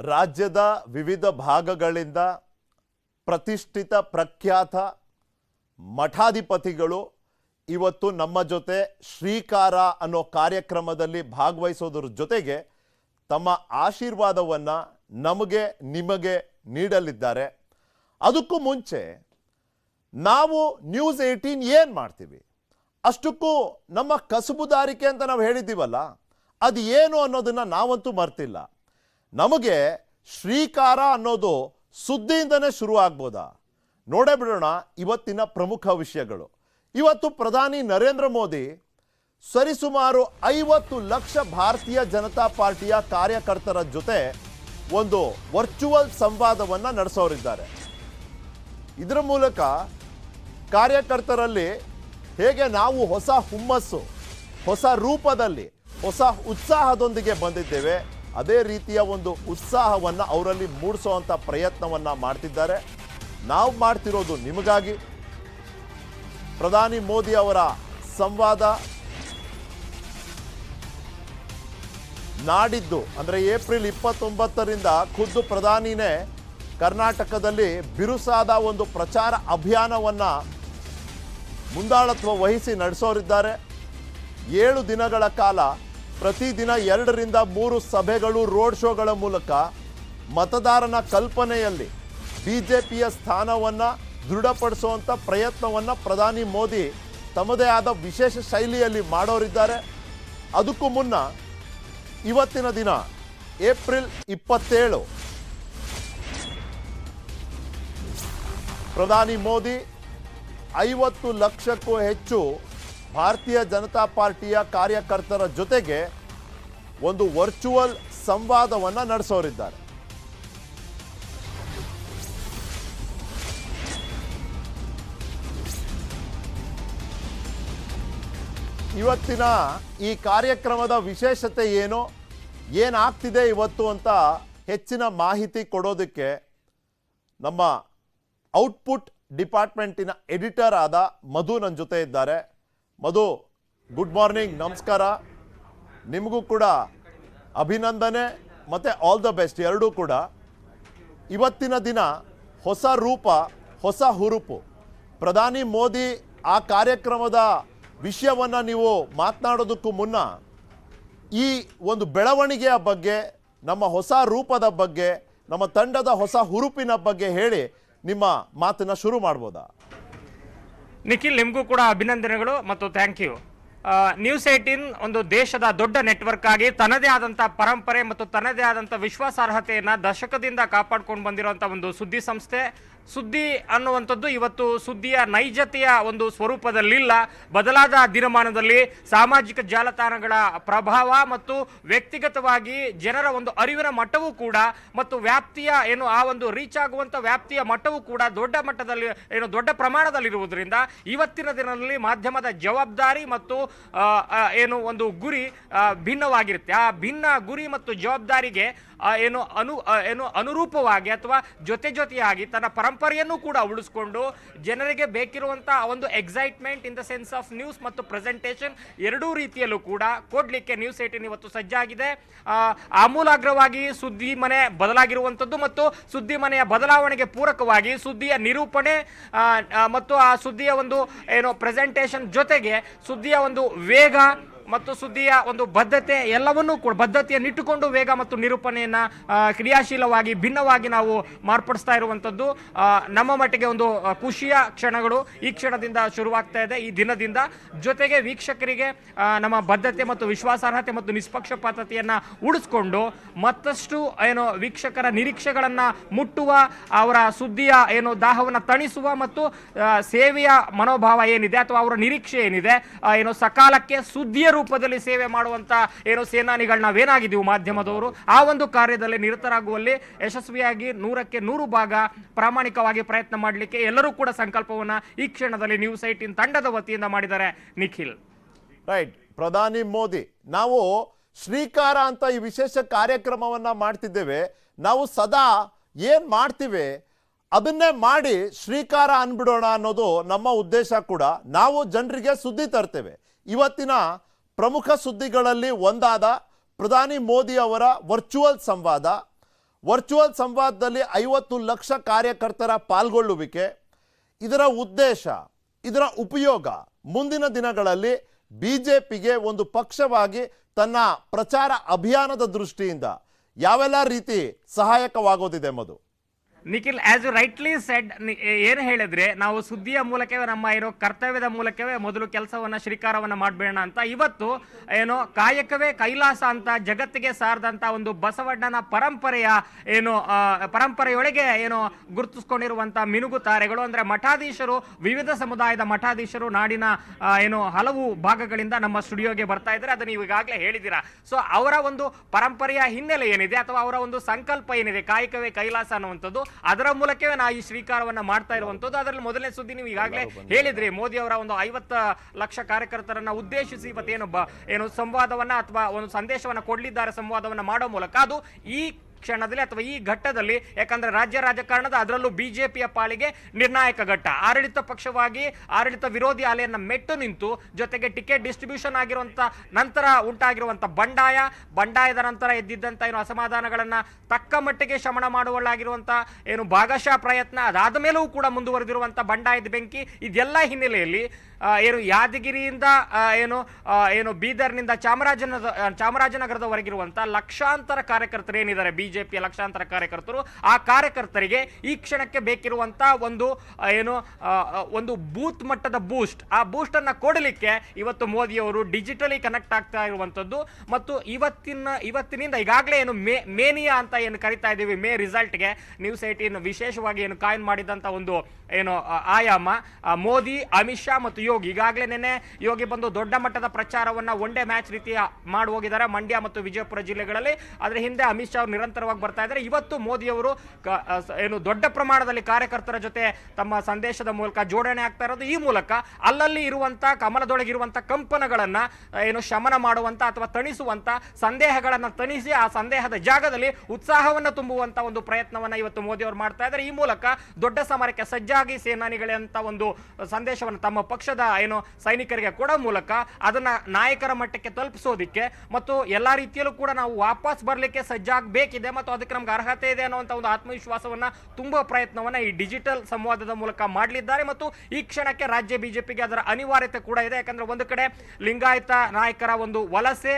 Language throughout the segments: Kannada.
ರಾಜ್ಯದ ವಿವಿಧ ಭಾಗಗಳಿಂದ ಪ್ರತಿಷ್ಠಿತ ಪ್ರಖ್ಯಾತ ಮಠಾಧಿಪತಿಗಳು ಇವತ್ತು ನಮ್ಮ ಜೊತೆ ಶ್ರೀಕಾರ ಅನ್ನೋ ಕಾರ್ಯಕ್ರಮದಲ್ಲಿ ಭಾಗವಹಿಸೋದ್ರ ಜೊತೆಗೆ ತಮ್ಮ ಆಶೀರ್ವಾದವನ್ನು ನಮಗೆ ನಿಮಗೆ ನೀಡಲಿದ್ದಾರೆ. ಅದಕ್ಕೂ ಮುಂಚೆ ನಾವು ನ್ಯೂಸ್ 18 ಏನು ಮಾಡ್ತೀವಿ, ಅಷ್ಟಕ್ಕೂ ನಮ್ಮ ಕಸುಬುದಾರಿಕೆ ಅಂತ ನಾವು ಹೇಳಿದ್ದೀವಲ್ಲ, ಅದು ಏನು ಅನ್ನೋದನ್ನು ನಾವಂತೂ ಮರ್ತಿಲ್ಲ. ನಮಗೆ ಶ್ರೀಕಾರ ಅನ್ನೋದು ಸುದ್ದಿಯಿಂದನೇ ಶುರು ಆಗ್ಬೋದಾ? ನೋಡೇ ಬಿಡೋಣ ಇವತ್ತಿನ ಪ್ರಮುಖ ವಿಷಯಗಳು. ಇವತ್ತು ಪ್ರಧಾನಿ ನರೇಂದ್ರ ಮೋದಿ ಸರಿಸುಮಾರು 50 ಲಕ್ಷ ಭಾರತೀಯ ಜನತಾ ಪಾರ್ಟಿಯ ಕಾರ್ಯಕರ್ತರ ಜೊತೆ ಒಂದು ವರ್ಚುವಲ್ ಸಂವಾದವನ್ನು ನಡೆಸೋರಿದ್ದಾರೆ. ಇದರ ಮೂಲಕ ಕಾರ್ಯಕರ್ತರಲ್ಲಿ ಹೇಗೆ ನಾವು ಹೊಸ ಹುಮ್ಮಸ್ಸು, ಹೊಸ ರೂಪದಲ್ಲಿ, ಹೊಸ ಉತ್ಸಾಹದೊಂದಿಗೆ ಬಂದಿದ್ದೇವೆ, ಅದೇ ರೀತಿಯ ಒಂದು ಉತ್ಸಾಹವನ್ನು ಅವರಲ್ಲಿ ಮೂಡಿಸುವಂಥ ಪ್ರಯತ್ನವನ್ನು ಮಾಡ್ತಿದ್ದಾರೆ. ನಾವು ಮಾಡ್ತಿರೋದು ನಿಮಗಾಗಿ. ಪ್ರಧಾನಿ ಮೋದಿ ಅವರ ಸಂವಾದ ನಾಡಿದ್ದು ಅಂದರೆ ಏಪ್ರಿಲ್ 29ರಿಂದ ಖುದ್ದು ಪ್ರಧಾನಿನೇ ಕರ್ನಾಟಕದಲ್ಲಿ ಬಿರುಸಾದ ಒಂದು ಪ್ರಚಾರ ಅಭಿಯಾನವನ್ನು ಮುಂದಾಳತ್ವ ವಹಿಸಿ ನಡೆಸೋರಿದ್ದಾರೆ. 7 ದಿನಗಳ ಕಾಲ ಪ್ರತಿದಿನ 2 ರಿಂದ 3 ಸಭೆಗಳು, ರೋಡ್ ಶೋಗಳ ಮೂಲಕ ಮತದಾರನ ಕಲ್ಪನೆಯಲ್ಲಿ ಬಿಜೆಪಿಯ ಸ್ಥಾನವನ್ನು ದೃಢಪಡಿಸುವಂಥ ಪ್ರಯತ್ನವನ್ನು ಪ್ರಧಾನಿ ಮೋದಿ ತಮ್ಮದೇ ಆದ ವಿಶೇಷ ಶೈಲಿಯಲ್ಲಿ ಮಾಡೋರಿದ್ದಾರೆ. ಅದಕ್ಕೂ ಮುನ್ನ ಇವತ್ತಿನ ದಿನ ಏಪ್ರಿಲ್ 27 ಪ್ರಧಾನಿ ಮೋದಿ 50 ಲಕ್ಷಕ್ಕೂ ಹೆಚ್ಚು ಭಾರತೀಯ ಜನತಾ ಪಾರ್ಟಿಯ ಕಾರ್ಯಕರ್ತರ ಜೊತೆಗೆ ಒಂದು ವರ್ಚುವಲ್ ಸಂವಾದವನ್ನು ನಡೆಸೋರಿದ್ದಾರೆ. ಇವತ್ತಿನ ಈ ಕಾರ್ಯಕ್ರಮದ ವಿಶೇಷತೆ ಏನು, ಏನಾಗ್ತಿದೆ ಇವತ್ತು ಅಂತ ಹೆಚ್ಚಿನ ಮಾಹಿತಿ ಕೊಡೋದಕ್ಕೆ ನಮ್ಮ ಔಟ್ಪುಟ್ ಡಿಪಾರ್ಟ್ಮೆಂಟಿನ ಎಡಿಟರ್ ಆದ ಮಧು ನನ್ನ ಜೊತೆ ಇದ್ದಾರೆ. ಮಧು, ಗುಡ್ ಮಾರ್ನಿಂಗ್, ನಮಸ್ಕಾರ. ನಿಮಗೂ ಕೂಡ ಅಭಿನಂದನೆ ಮತ್ತು ಆಲ್ ದ ಬೆಸ್ಟ್ ಎರಡೂ ಕೂಡ. ಇವತ್ತಿನ ದಿನ ಹೊಸ ರೂಪ, ಹೊಸ ಹುರುಪು. ಪ್ರಧಾನಿ ಮೋದಿ ಆ ಕಾರ್ಯಕ್ರಮದ ವಿಷಯವನ್ನು ನೀವು ಮಾತನಾಡೋದಕ್ಕೂ ಮುನ್ನ ಈ ಒಂದು ಬೆಳವಣಿಗೆಯ ಬಗ್ಗೆ, ನಮ್ಮ ಹೊಸ ರೂಪದ ಬಗ್ಗೆ, ನಮ್ಮ ತಂಡದ ಹೊಸ ಹುರುಪಿನ ಬಗ್ಗೆ ಹೇಳಿ ನಿಮ್ಮ ಮಾತನ್ನ ಶುರು ಮಾಡ್ಬೋದಾ? ನಿಖಿಲ್, ನಿಮಗೂ ಕೂಡ ಅಭಿನಂದನೆಗಳು ಮತ್ತು ಥ್ಯಾಂಕ್ ಯು. ನ್ಯೂಸ್ 18 ಒಂದು ದೇಶದ ದೊಡ್ಡ ನೆಟ್ವರ್ಕ್ ಆಗಿ ತನ್ನದೇ ಆದಂಥ ಪರಂಪರೆ ಮತ್ತು ತನ್ನದೇ ಆದಂಥ ವಿಶ್ವಾಸಾರ್ಹತೆಯನ್ನು ದಶಕದಿಂದ ಕಾಪಾಡ್ಕೊಂಡು ಬಂದಿರುವಂಥ ಒಂದು ಸುದ್ದಿ ಸಂಸ್ಥೆ. ಸುದ್ದಿ ಅನ್ನುವಂಥದ್ದು ಇವತ್ತು ಸುದ್ದಿಯ ನೈಜತೆಯ ಒಂದು ಸ್ವರೂಪದಲ್ಲಿಲ್ಲ. ಬದಲಾದ ದಿನಮಾನದಲ್ಲಿ ಸಾಮಾಜಿಕ ಜಾಲತಾಣಗಳ ಪ್ರಭಾವ ಮತ್ತು ವ್ಯಕ್ತಿಗತವಾಗಿ ಜನರ ಒಂದು ಅರಿವಿನ ಮಟ್ಟವೂ ಕೂಡ ಮತ್ತು ವ್ಯಾಪ್ತಿಯ ಆ ಒಂದು ರೀಚ್ ಆಗುವಂಥ ವ್ಯಾಪ್ತಿಯ ಮಟ್ಟವೂ ಕೂಡ ದೊಡ್ಡ ಮಟ್ಟದಲ್ಲಿ ದೊಡ್ಡ ಪ್ರಮಾಣದಲ್ಲಿರುವುದರಿಂದ ಇವತ್ತಿನ ದಿನದಲ್ಲಿ ಮಾಧ್ಯಮದ ಜವಾಬ್ದಾರಿ ಮತ್ತು ಒಂದು ಗುರಿ ಭಿನ್ನವಾಗಿರುತ್ತೆ. ಆ ಭಿನ್ನ ಗುರಿ ಮತ್ತು ಜವಾಬ್ದಾರಿಗೆ ಅನುರೂಪವಾಗಿ ಅಥವಾ ಜೊತೆಯಾಗಿ ತನ್ನ ಪರಂಪರೆಯನ್ನು ಕೂಡ ಉಳಿಸ್ಕೊಂಡು ಜನರಿಗೆ ಬೇಕಿರುವಂಥ ಒಂದು excitement in the sense of news ಮತ್ತು ಪ್ರೆಸೆಂಟೇಷನ್ ಎರಡೂ ರೀತಿಯಲ್ಲೂ ಕೂಡ ಕೊಡಲಿಕ್ಕೆ ನ್ಯೂಸ್ 18 ಇವತ್ತು ಸಜ್ಜಾಗಿದೆ. ಆಮೂಲಾಗ್ರವಾಗಿ ಸುದ್ದಿ ಮನೆ ಬದಲಾಗಿರುವಂಥದ್ದು ಮತ್ತು ಸುದ್ದಿ ಮನೆಯ ಬದಲಾವಣೆಗೆ ಪೂರಕವಾಗಿ ಸುದ್ದಿಯ ನಿರೂಪಣೆ ಮತ್ತು ಆ ಸುದ್ದಿಯ ಒಂದು ಪ್ರೆಸೆಂಟೇಷನ್ ಜೊತೆಗೆ ಸುದ್ದಿಯ ಒಂದು ವೇಗ ಮತ್ತು ಸುದ್ದಿಯ ಒಂದು ಬದ್ಧತೆ ಎಲ್ಲವನ್ನೂ ಕೂಡ ಬದ್ಧತೆಯನ್ನಿಟ್ಟುಕೊಂಡು ವೇಗ ಮತ್ತು ನಿರೂಪಣೆಯನ್ನು ಕ್ರಿಯಾಶೀಲವಾಗಿ ಭಿನ್ನವಾಗಿ ನಾವು ಮಾರ್ಪಡಿಸ್ತಾ ಇರುವಂಥದ್ದು ನಮ್ಮ ಮಟ್ಟಿಗೆ ಒಂದು ಖುಷಿಯ ಕ್ಷಣಗಳು ಈ ಕ್ಷಣದಿಂದ ಶುರುವಾಗ್ತಾ ಇದೆ, ಈ ದಿನದಿಂದ. ಜೊತೆಗೆ ವೀಕ್ಷಕರಿಗೆ ನಮ್ಮ ಬದ್ಧತೆ ಮತ್ತು ವಿಶ್ವಾಸಾರ್ಹತೆ ಮತ್ತು ನಿಷ್ಪಕ್ಷಪಾತತೆಯನ್ನು ಉಳಿಸ್ಕೊಂಡು ಮತ್ತಷ್ಟು ವೀಕ್ಷಕರ ನಿರೀಕ್ಷೆಗಳನ್ನು ಮುಟ್ಟುವ, ಅವರ ಸುದ್ದಿಯ ದಾಹವನ್ನು ತಣಿಸುವ ಮತ್ತು ಸೇವೆಯ ಮನೋಭಾವ ಏನಿದೆ ಅಥವಾ ಅವರ ನಿರೀಕ್ಷೆ ಏನಿದೆ ಸಕಾಲಕ್ಕೆ ಸುದ್ದಿಯ ರೂಪದಲ್ಲಿ ಸೇವೆ ಮಾಡುವಂತ ಸೇನಾನಿಗಳು ನಾವೇನಾಗಿದ್ದೀವಿ ಮಾಧ್ಯಮದವರು, ಆ ಒಂದು ಕಾರ್ಯದಲ್ಲಿ ನಿರತರಾಗುವಲ್ಲಿ ಯಶಸ್ವಿಯಾಗಿ 100ಕ್ಕೆ 100 ಭಾಗ ಪ್ರಾಮಾಣಿಕವಾಗಿ ಪ್ರಯತ್ನ ಮಾಡಲಿಕ್ಕೆ ಎಲ್ಲರೂ ಕೂಡ ಸಂಕಲ್ಪವನ್ನ ಈ ಕ್ಷಣದಲ್ಲಿ ನ್ಯೂಸ್ 18 ತಂಡದ ವತಿಯಿಂದ ಮಾಡಿದ್ದಾರೆ. ನಿಖಿಲ್, ರೈಟ್. ಪ್ರಧಾನಿ ಮೋದಿ, ನಾವು ಶ್ರೀಕಾರ ಅಂತ ಈ ವಿಶೇಷ ಕಾರ್ಯಕ್ರಮವನ್ನ ಮಾಡ್ತಿದ್ದೇವೆ. ನಾವು ಸದಾ ಏನ್ ಮಾಡ್ತೀವಿ ಅದನ್ನೇ ಮಾಡಿ ಶ್ರೀಕಾರ ಅನ್ಬಿಡೋಣ ಅನ್ನೋದು ನಮ್ಮ ಉದ್ದೇಶ ಕೂಡ. ನಾವು ಜನರಿಗೆ ಸುದ್ದಿ ತರ್ತೇವೆ. ಇವತ್ತಿನ ಪ್ರಮುಖ ಸುದ್ದಿಗಳಲ್ಲಿ ಒಂದಾದ ಪ್ರಧಾನಿ ಮೋದಿ ಅವರ ವರ್ಚುವಲ್ ಸಂವಾದ ವರ್ಚುವಲ್ ಸಂವಾದದಲ್ಲಿ 50 ಲಕ್ಷ ಕಾರ್ಯಕರ್ತರ ಪಾಲ್ಗೊಳ್ಳುವಿಕೆ, ಇದರ ಉದ್ದೇಶ, ಇದರ ಉಪಯೋಗ ಮುಂದಿನ ದಿನಗಳಲ್ಲಿ ಬಿಜೆಪಿಗೆ ಒಂದು ಪಕ್ಷವಾಗಿ ತನ್ನ ಪ್ರಚಾರ ಅಭಿಯಾನದ ದೃಷ್ಟಿಯಿಂದ ಯಾವೆಲ್ಲ ರೀತಿ ಸಹಾಯಕವಾಗೋದಿದೆ Madhu? Nikhil, as you rightly said, ಏನು ಹೇಳಿದ್ರೆ ನಾವು ಸುದ್ದಿಯ ಮೂಲಕವೇ ನಮ್ಮ ಇರೋ ಕರ್ತವ್ಯದ ಮೂಲಕವೇ ಮೊದಲು ಕೆಲಸವನ್ನ ಶ್ರೀಕಾರವನ್ನ ಮಾಡಬೇಡ ಅಂತ ಇವತ್ತು ಏನು ಕಾಯಕವೇ ಕೈಲಾಸ ಅಂತ ಜಗತ್ತಿಗೆ ಸಾರದಂತ ಒಂದು ಬಸವಣ್ಣನ ಪರಂಪರೆಯ ಏನು ಪರಂಪರೆಯೊಳಗೆ ಏನು ಗುರುತಿಸ್ಕೊಂಡಿರುವಂತ ಮಿನುಗು ತಾರೆಗಳು ಅಂದ್ರೆ ಮಠಾಧೀಶರು, ವಿವಿಧ ಸಮುದಾಯದ ಮಠಾಧೀಶರು ನಾಡಿನ ಏನು ಹಲವು ಭಾಗಗಳಿಂದ ನಮ್ಮ ಸ್ಟುಡಿಯೋಗೆ ಬರ್ತಾ ಇದ್ದಾರೆ. ಅದನ್ನು ನೀವು ಈಗಾಗಲೇ ಹೇಳಿದ್ದೀರಾ. ಸೊ ಅವರ ಒಂದು ಪರಂಪರೆಯ ಹಿನ್ನೆಲೆ ಏನಿದೆ ಅಥವಾ ಅವರ ಒಂದು ಸಂಕಲ್ಪ ಏನಿದೆ ಕಾಯಕವೇ ಕೈಲಾಸ ಅನ್ನುವಂಥದ್ದು, ಅದರ ಮೂಲಕವೇ ನಾವು ಈ ಸ್ವೀಕಾರವನ್ನ ಮಾಡ್ತಾ ಇರುವಂತದ್ದು. ಅದರಲ್ಲಿ ಮೊದಲನೇ ಸುದ್ದಿ ನೀವು ಈಗಾಗಲೇ ಹೇಳಿದ್ರಿ, ಮೋದಿ ಅವರ ಒಂದು 50 ಲಕ್ಷ ಕಾರ್ಯಕರ್ತರನ್ನ ಉದ್ದೇಶಿಸಿ ಇವತ್ತೇನು ಸಂವಾದವನ್ನ ಅಥವಾ ಒಂದು ಸಂದೇಶವನ್ನ ಕೊಡಲಿದ್ದಾರೆ ಸಂವಾದವನ್ನ ಮಾಡೋ ಮೂಲಕ. ಅದು ಈ ಕ್ಷಣದಲ್ಲಿ ಅಥವಾ ಈ ಘಟ್ಟದಲ್ಲಿ, ಯಾಕಂದ್ರೆ ರಾಜ್ಯ ರಾಜಕಾರಣದ ಅದರಲ್ಲೂ ಬಿಜೆಪಿಯ ಪಾಲಿಗೆ ನಿರ್ಣಾಯಕ ಘಟ್ಟ. ಆಡಳಿತ ಪಕ್ಷವಾಗಿ ಆಡಳಿತ ವಿರೋಧಿ ಅಲೆಯನ್ನ ಮೆಟ್ಟು ನಿಂತು, ಜೊತೆಗೆ ಟಿಕೆಟ್ ಡಿಸ್ಟ್ರಿಬ್ಯೂಷನ್ ಆಗಿರುವಂತ ನಂತರ ಉಂಟಾಗಿರುವಂತ ಬಂಡಾಯದ ನಂತರ ಎದ್ದಿದ್ದಂತ ಏನು ಅಸಮಾಧಾನಗಳನ್ನ ತಕ್ಕ ಮಟ್ಟಿಗೆ ಶಮನ ಮಾಡುವಲ್ಲಾಗಿರುವಂತ ಏನು ಭಾಗಶಃ ಪ್ರಯತ್ನ, ಅದಾದ ಮೇಲೂ ಕೂಡ ಮುಂದುವರೆದಿರುವಂತ ಬಂಡಾಯದ ಬೆಂಕಿ, ಇದೆಲ್ಲ ಹಿನ್ನೆಲೆಯಲ್ಲಿ ಏನು ಯಾದಗಿರಿಯಿಂದ ಏನು ಬೀದರ್ನಿಂದ ಚಾಮರಾಜನಗರದವರೆಗಿರುವಂತ ಲಕ್ಷಾಂತರ ಕಾರ್ಯಕರ್ತರು ಏನಿದ್ದಾರೆ, ಬಿಜೆಪಿಯ ಲಕ್ಷಾಂತರ ಕಾರ್ಯಕರ್ತರು, ಆ ಕಾರ್ಯಕರ್ತರಿಗೆ ಈ ಕ್ಷಣಕ್ಕೆ ಬೇಕಿರುವಂತ ಒಂದು ಬೂತ್ ಮಟ್ಟದ ಬೂಸ್ಟ್, ಆ ಬೂಸ್ಟ್ ಅನ್ನ ಕೊಡಲಿಕ್ಕೆ ಇವತ್ತು ಮೋದಿಯವರು ಡಿಜಿಟಲಿ ಕನೆಕ್ಟ್ ಆಗ್ತಾ ಇರುವಂತದ್ದು. ಮತ್ತು ಇವತ್ತಿನಿಂದ ಈಗಾಗಲೇ ಏನು ಮೇನಿಯಾ ಅಂತ ಏನು ಕರಿತಾ ಇದ್ದೀವಿ, ಮೇ ರಿಸಲ್ಟ್ಗೆ ನ್ಯೂಸ್ 18 ವಿಶೇಷವಾಗಿ ಏನು ಕಾಯಿನ್ ಮಾಡಿದಂತ ಒಂದು ಆಯಾಮ, ಮೋದಿ, ಅಮಿತ್ ಶಾ ಮತ್ತು ಯೋಗಿ, ಈಗಾಗಲೇ ನೆನೆ ಯೋಗಿ ಬಂದು ದೊಡ್ಡ ಮಟ್ಟದ ಪ್ರಚಾರವನ್ನ ಒನ್ ಡೇ ಮ್ಯಾಚ್ ರೀತಿ ಮಾಡಿ ಹೋಗಿದ್ದಾರೆ ಮಂಡ್ಯ ಮತ್ತು ವಿಜಯಪುರ ಜಿಲ್ಲೆಗಳಲ್ಲಿ. ಅದರ ಹಿಂದೆ ಅಮಿತ್ ಶಾ ಅವರು ನಿರಂತರವಾಗಿ ಬರ್ತಾ ಇದ್ದಾರೆ. ಇವತ್ತು ಮೋದಿ ಅವರು ದೊಡ್ಡ ಪ್ರಮಾಣದಲ್ಲಿ ಕಾರ್ಯಕರ್ತರ ಜೊತೆ ತಮ್ಮ ಸಂದೇಶದ ಮೂಲಕ ಜೋಡಣೆ ಆಗ್ತಾ ಇರೋದು. ಈ ಮೂಲಕ ಅಲ್ಲಲ್ಲಿ ಇರುವಂತ ಕಮಲದೊಳಗಿರುವಂತ ಕಂಪನಗಳನ್ನ ಶಮನ ಮಾಡುವಂತ ಅಥವಾ ತಣಿಸುವಂತ, ಸಂದೇಹಗಳನ್ನ ತಣಿಸಿ ಆ ಸಂದೇಹದ ಜಾಗದಲ್ಲಿ ಉತ್ಸಾಹವನ್ನ ತುಂಬುವಂತ ಒಂದು ಪ್ರಯತ್ನವನ್ನ ಇವತ್ತು ಮೋದಿ ಅವರು ಮಾಡ್ತಾ ಇದ್ದಾರೆ. ಈ ಮೂಲಕ ದೊಡ್ಡ ಸಮರಕ್ಕೆ ಸಜ್ಜಾಗಿ ಸೇನಾನಿಗಳೇ ಅಂತ ಒಂದು ಸಂದೇಶವನ್ನು ತಮ್ಮ ಪಕ್ಷದ ಸೈನಿಕರಿಗೆ ಕೊಡೋ ಮೂಲಕ ಅದನ್ನ ನಾಯಕರ ಮಟ್ಟಕ್ಕೆ ತಲುಪಿಸೋದಿಕ್ಕೆ ಮತ್ತು ಎಲ್ಲಾ ರೀತಿಯಲ್ಲೂ ಕೂಡ ನಾವು ವಾಪಸ್ ಬರ್ಲಿಕ್ಕೆ ಸಜ್ಜಾಗಬೇಕಿದೆ ಮತ್ತು ಅದಕ್ಕೆ ನಮ್ಗೆ ಅರ್ಹತೆ ಇದೆ ಅನ್ನುವಂತ ಒಂದು ಆತ್ಮವಿಶ್ವಾಸವನ್ನ ತುಂಬಾ ಪ್ರಯತ್ನವನ್ನ ಈ ಡಿಜಿಟಲ್ ಸಂವಾದದ ಮೂಲಕ ಮಾಡಲಿದ್ದಾರೆ. ಮತ್ತು ಈ ಕ್ಷಣಕ್ಕೆ ರಾಜ್ಯ ಬಿಜೆಪಿಗೆ ಅದರ ಅನಿವಾರ್ಯತೆ ಕೂಡ ಇದೆ. ಯಾಕಂದ್ರೆ ಒಂದು ಕಡೆ ಲಿಂಗಾಯತ ನಾಯಕರ ಒಂದು ವಲಸೆ,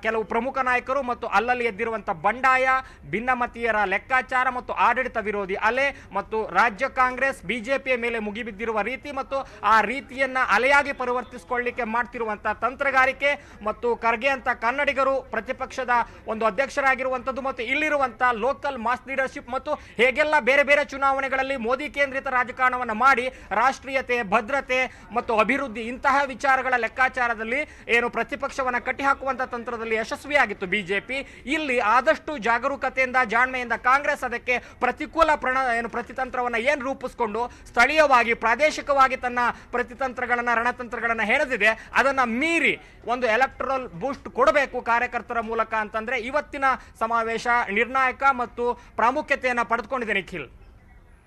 ಕೆಲವು ಪ್ರಮುಖ ನಾಯಕರು ಮತ್ತು ಅಲ್ಲಲ್ಲಿ ಎದ್ದಿರುವಂತಹ ಬಂಡಾಯ, ಭಿನ್ನಮತೀಯರ ಲೆಕ್ಕಾಚಾರ ಮತ್ತು ಆಡಳಿತ ವಿರೋಧಿ ಅಲೆ ಮತ್ತು ರಾಜ್ಯ ಕಾಂಗ್ರೆಸ್ ಬಿಜೆಪಿಯ ಮೇಲೆ ಮುಗಿಬಿದ್ದಿರುವ ರೀತಿ ಮತ್ತು ಆ ರೀತಿಯನ್ನ ಅಲೆಯಾಗಿ ಪರಿವರ್ತಿಸಿಕೊಳ್ಳಲಿಕ್ಕೆ ಮಾಡ್ತಿರುವಂತಹ ತಂತ್ರಗಾರಿಕೆ ಮತ್ತು ಖರ್ಗೆ ಅಂತ ಕನ್ನಡಿಗರು ಪ್ರತಿಪಕ್ಷದ ಒಂದು ಅಧ್ಯಕ್ಷರಾಗಿರುವಂತದ್ದು ಮತ್ತು ಇಲ್ಲಿರುವಂತಹ ಲೋಕಲ್ ಮಾಸ್ ಲೀಡರ್ಶಿಪ್ ಮತ್ತು ಹೇಗೆಲ್ಲ ಬೇರೆ ಬೇರೆ ಚುನಾವಣೆಗಳಲ್ಲಿ ಮೋದಿ ಕೇಂದ್ರಿತ ರಾಜಕಾರಣವನ್ನು ಮಾಡಿ ರಾಷ್ಟ್ರೀಯತೆ, ಭದ್ರತೆ ಮತ್ತು ಅಭಿವೃದ್ಧಿ ಇಂತಹ ವಿಚಾರಗಳ ಲೆಕ್ಕಾಚಾರದಲ್ಲಿ ಪ್ರತಿಪಕ್ಷವನ್ನ ಕಟ್ಟಿಹಾಕುವಂತಹ ತಂತ್ರದಲ್ಲಿ ಯಶಸ್ವಿಯಾಗಿತ್ತು ಬಿಜೆಪಿ. ಇಲ್ಲಿ ಆದಷ್ಟು ಜಾಗರೂಕತೆಯಿಂದ, ಜಾಣ್ಮೆಯಿಂದ ಕಾಂಗ್ರೆಸ್ ಅದಕ್ಕೆ ಪ್ರತಿಕೂಲ ಪ್ರತಿತಂತ್ರವನ್ನ ರೂಪಿಸಿಕೊಂಡು ಸ್ಥಳೀಯವಾಗಿ, ಪ್ರಾದೇಶಿಕವಾಗಿ ತನ್ನ ಪ್ರತಿತಂತ್ರಗಳನ್ನ, ರಣತಂತ್ರಗಳನ್ನ ಹೆಣೆದಿದೆ. ಅದನ್ನ ಮೀರಿ ಒಂದು ಎಲೆಕ್ಟ್ರಲ್ ಬೂಸ್ಟ್ ಕೊಡಬೇಕು ಕಾರ್ಯಕರ್ತರ ಮೂಲಕ ಅಂತಂದ್ರೆ ಇವತ್ತಿನ ಸಮಾವೇಶ ನಿರ್ಣಾಯಕ ಮತ್ತು ಪ್ರಾಮುಖ್ಯತೆಯನ್ನ ಪಡೆದುಕೊಂಡಿದೆ ನಿಖಿಲ್.